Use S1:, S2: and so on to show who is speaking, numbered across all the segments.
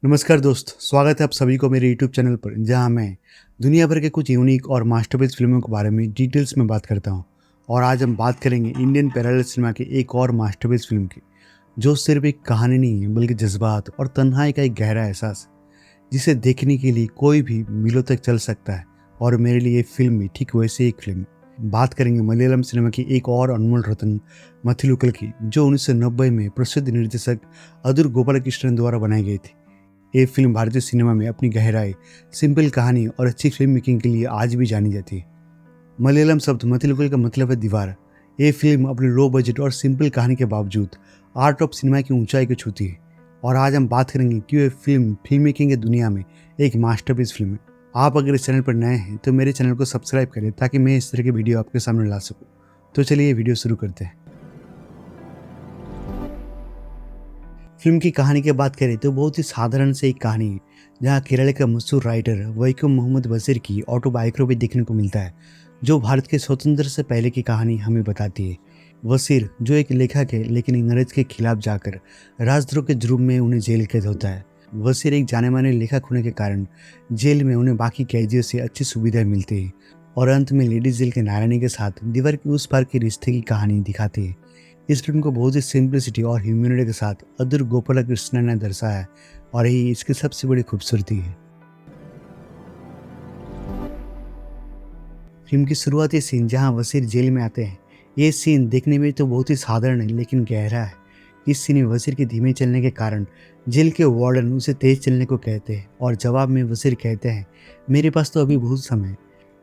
S1: नमस्कार दोस्त, स्वागत है आप सभी को मेरे यूट्यूब चैनल पर जहां मैं दुनिया भर के कुछ यूनिक और मास्टरपीस फिल्मों के बारे में डिटेल्स में बात करता हूं। और आज हम बात करेंगे इंडियन पैरेलल सिनेमा की एक और मास्टरपीस फिल्म की, जो सिर्फ एक कहानी नहीं है बल्कि जज्बात और तन्हाई का एक गहरा एहसास है, जिसे देखने के लिए कोई भी मीलों तक चल सकता है। और मेरे लिए ये फिल्म भी ठीक वैसे एक फिल्म है। बात करेंगे मलयालम सिनेमा की एक और अनमोल रत्न मथिलुकल की, जो 1990 में प्रसिद्ध निर्देशक अदुर गोपालकृष्णन द्वारा बनाई गई थी। ये फिल्म भारतीय सिनेमा में अपनी गहराई, सिंपल कहानी और अच्छी फिल्म मेकिंग के लिए आज भी जानी जाती है। मलयालम शब्द मथिलुकल का मतलब है दीवार। ये फिल्म अपने लो बजट और सिंपल कहानी के बावजूद आर्ट ऑफ सिनेमा की ऊंचाई को छूती है। और आज हम बात करेंगे कि ये फिल्म मेकिंग की दुनिया में एक मास्टरपीस फिल्म है। आप अगर इस चैनल पर नए हैं तो मेरे चैनल को सब्सक्राइब करें ताकि मैं इस तरह की वीडियो आपके सामने ला सकूं। तो चलिए ये वीडियो शुरू करते हैं। फिल्म की कहानी की बात करें तो बहुत ही साधारण से एक कहानी है, जहाँ केरल के मशहूर राइटर वैकम मोहम्मद बशीर की ऑटोबायोग्राफी देखने को मिलता है, जो भारत के स्वतंत्र से पहले की कहानी हमें बताती है। वसीर, जो एक लेखक है लेकिन अंग्रेज के खिलाफ जाकर राजद्रोह के जुर्म में उन्हें जेल कैद होता है। वसीर एक जाने माने लेखक होने के कारण जेल में उन्हें बाकी कैदियों से अच्छी सुविधाएं मिलती है। और अंत में लेडीज जेल के नारायणी के साथ दीवार के उस पार के रिश्ते की कहानी दिखाती है। इस फिल्म को बहुत ही सिंप्लिसिटी और ह्यूमैनिटी के साथ अदुर गोपालकृष्णन ने दर्शाया है, और यही इसकी सबसे बड़ी खूबसूरती है। फिल्म की शुरुआती सीन जहां वसीर जेल में आते हैं, ये सीन देखने में तो बहुत ही साधारण है लेकिन गहरा है। इस सीन में वसीर के धीमे चलने के कारण जेल के वार्डन उसे तेज चलने को कहते हैं, और जवाब में वसीर कहते हैं, मेरे पास तो अभी बहुत समय है।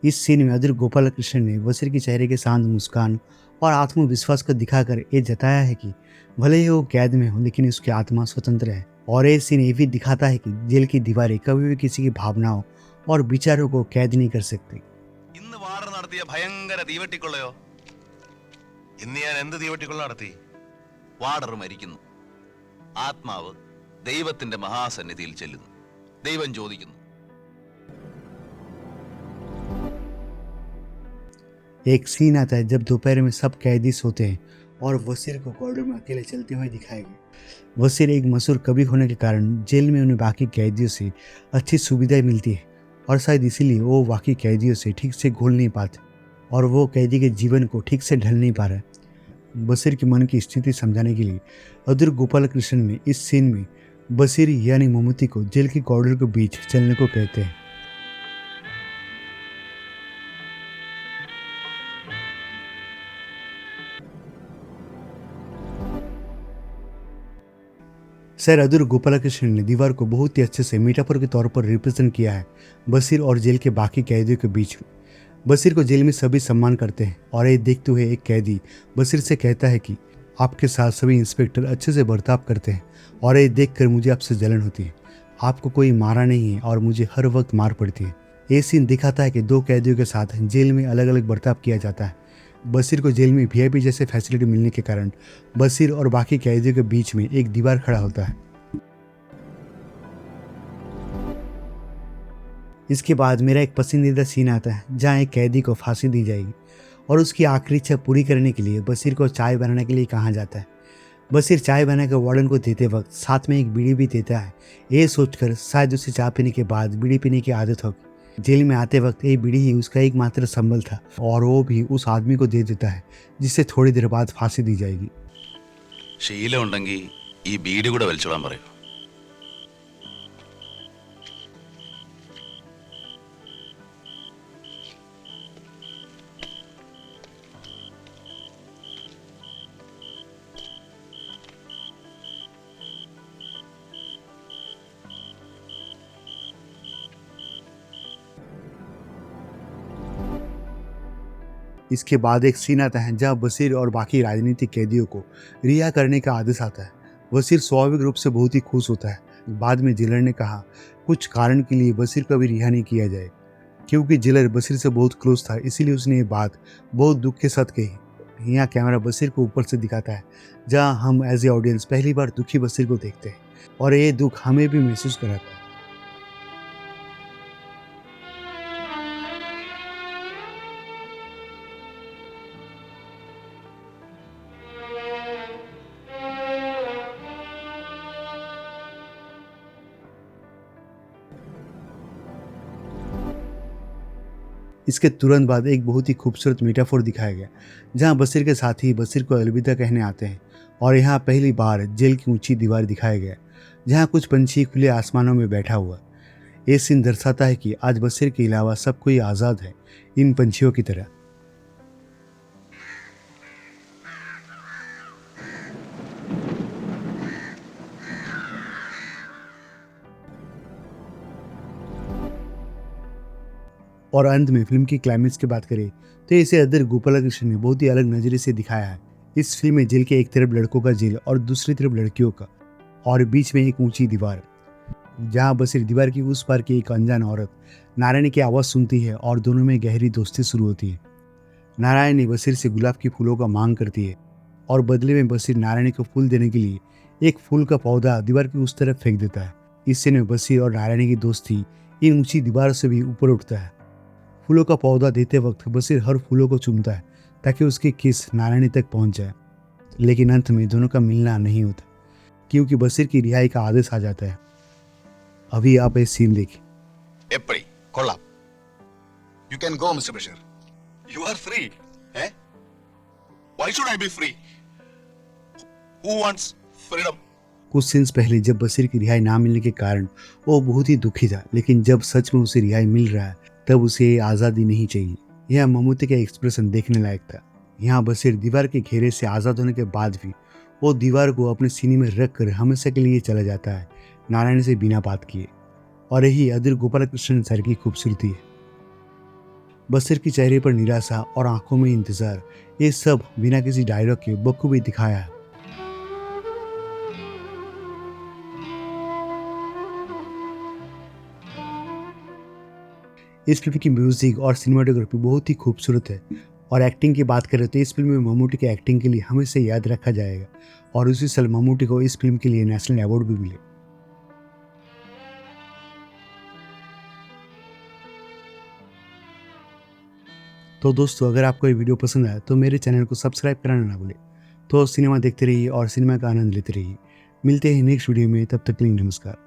S1: इस सीन में अदुर गोपालकृष्णन ने वसीर के चेहरे के शांत मुस्कान और आत्मविश्वास को दिखाकर ये जताया है कि भले ही वो कैद में हो लेकिन उसकी आत्मा स्वतंत्र है। और ये सीन ये भी दिखाता है कि जेल की दीवारें कभी भी किसी की भावनाओं और विचारों को कैद नहीं कर सकती।
S2: ഇന്ന് വാർഡ് നടത്തിയ ഭയങ്കര തീവെട്ടിക്കൊള്ളയോ? ഇന്ന് ഞാൻ എന്ത് തീവെട്ടിക്കൊള്ള നടത്തി? വാർഡർ മരിക്കുന്നു. ആത്മാവ് ദൈവത്തിന്റെ മഹാസന്നിധിയിൽ ചെല്ലുന്നു. ദൈവം ചോദിക്കുന്നു.
S1: एक सीन आता है जब दोपहर में सब कैदी सोते हैं और वसीर को कॉरिडोर में अकेले चलते हुए दिखाया गया। वसीर एक मशहूर कवि होने के कारण जेल में उन्हें बाकी कैदियों से अच्छी सुविधाएं मिलती है, और शायद इसीलिए वो बाकी कैदियों से ठीक से घुल नहीं पाते और वो कैदी के जीवन को ठीक से ढल नहीं पा रहे। बशीर के मन की स्थिति समझाने के लिए अदुर गोपाल कृष्ण ने इस सीन में बशीर यानी मोमती को जेल के कॉरिडोर के बीच चलने को कहते हैं। सर अदुर गोपालकृष्ण ने दीवार को बहुत ही अच्छे से मीठापुर के तौर पर रिप्रेजेंट किया है, बशीर और जेल के बाकी कैदियों के बीच में। बशीर को जेल में सभी सम्मान करते हैं, और ये देखते हुए एक कैदी बशीर से कहता है कि आपके साथ सभी इंस्पेक्टर अच्छे से बर्ताव करते हैं, और ये देखकर मुझे आपसे जलन होती है। आपको कोई मारा नहीं है और मुझे हर वक्त मार पड़ती है। ये सीन दिखाता है कि दो कैदियों के साथ जेल में अलग अलग बर्ताव किया जाता है। बशीर को जेल में वीआईपी जैसे फैसिलिटी मिलने के कारण बशीर और बाकी कैदियों के बीच में एक दीवार खड़ा होता है। इसके बाद मेरा एक पसंदीदा सीन आता है जहाँ एक कैदी को फांसी दी जाएगी, और उसकी आखिरी इच्छा पूरी करने के लिए बशीर को चाय बनाने के लिए कहा जाता है। बशीर चाय बनाकर वार्डन को देते वक्त साथ में एक बीड़ी भी देता है, ये सोचकर शायद उसे चाय पीने के बाद बीड़ी पीने की आदत होगी। जेल में आते वक्त ये बीड़ी ही उसका एकमात्र संबल था, और वो भी उस आदमी को दे देता है जिससे थोड़ी देर बाद फांसी दी जाएगी।
S2: ശീലം ഉണ്ടെങ്കിൽ ഈ ബീഡി കൂടെ വലിച്ചോളാൻ പറയൂ.
S1: इसके बाद एक सीन आता है जहाँ बशीर और बाकी राजनीतिक कैदियों को रिहा करने का आदेश आता है। बशीर स्वाभाविक रूप से बहुत ही खुश होता है। बाद में जेलर ने कहा कुछ कारण के लिए बशीर को भी रिहा नहीं किया जाए, क्योंकि जेलर बशीर से बहुत क्लोज था, इसीलिए उसने ये बात बहुत दुख के साथ कही। यहाँ कैमरा बशीर को ऊपर से दिखाता है, जहाँ हम एज ए ऑडियंस पहली बार दुखी बशीर को देखते हैं, और ये दुख हमें भी महसूस कराता है। इसके तुरंत बाद एक बहुत ही खूबसूरत मेटाफोर दिखाया गया, जहां बशीर के साथी बशीर को अलविदा कहने आते हैं। और यहाँ पहली बार जेल की ऊंची दीवार दिखाया गया, जहां कुछ पंछी खुले आसमानों में बैठा हुआ। ये सीन दर्शाता है कि आज बशीर के अलावा सब कोई आज़ाद है, इन पंछियों की तरह। और अंत में फिल्म की क्लाइमेक्स की बात करें तो इसे अदर गोपालकृष्ण ने बहुत ही अलग नजरिए से दिखाया है। इस फिल्म में जेल के एक तरफ लड़कों का जेल और दूसरी तरफ लड़कियों का, और बीच में एक ऊंची दीवार, जहां बशीर दीवार की उस पार की एक अनजान औरत नारायणी की आवाज़ सुनती है और दोनों में गहरी दोस्ती शुरू होती है। नारायणी बशीर से गुलाब की फूलों का मांग करती है और बदले में बशीर नारायणी को फूल देने के लिए एक फूल का पौधा दीवार की उस तरफ फेंक देता है। इस सीन में बशीर और नारायणी की दोस्ती इन ऊंची दीवार से भी ऊपर उठता है। फूलों का पौधा देते वक्त बशीर हर फूलों को चूमता है ताकि उसकी किस नारायणी तक पहुंच जाए, लेकिन अंत में दोनों का मिलना नहीं होता क्योंकि बशीर की रिहाई का आदेश आ जाता है। अभी आप ये सीन देखिए।
S2: ఎప్పటి కొల్లాం you can go mister Basheer you are free why should I be free who wants freedom
S1: कुछ सीन्स पहले जब बशीर की रिहाई ना मिलने के कारण वो बहुत ही दुखी था, लेकिन जब सच में उसे रिहाई मिल रहा है तब उसे आज़ादी नहीं चाहिए। यह ममूटी का एक्सप्रेशन देखने लायक था। यहाँ बशीर दीवार के घेरे से आज़ाद होने के बाद भी वो दीवार को अपने सीने में रख कर हमेशा के लिए चला जाता है, नारायण से बिना बात किए। और यही अदर गोपालकृष्ण सर की खूबसूरती है। बशीर के चेहरे पर निराशा और आंखों में इंतजार, ये सब बिना किसी डायलॉग के बखूबी दिखाया है। इस फिल्म की म्यूजिक और सिनेमाटोग्राफी बहुत ही खूबसूरत है। और एक्टिंग की बात करें तो इस फिल्म में ममूटी की एक्टिंग के लिए हमेशा याद रखा जाएगा, और उसी साल ममूटी को इस फिल्म के लिए नेशनल अवार्ड भी मिले। तो दोस्तों, अगर आपको ये वीडियो पसंद आया तो मेरे चैनल को सब्सक्राइब कराना ना भूलें। तो सिनेमा देखते रहिए और सिनेमा का आनंद लेते रहिए। मिलते हैं नेक्स्ट वीडियो में, तब तक के लिए नमस्कार।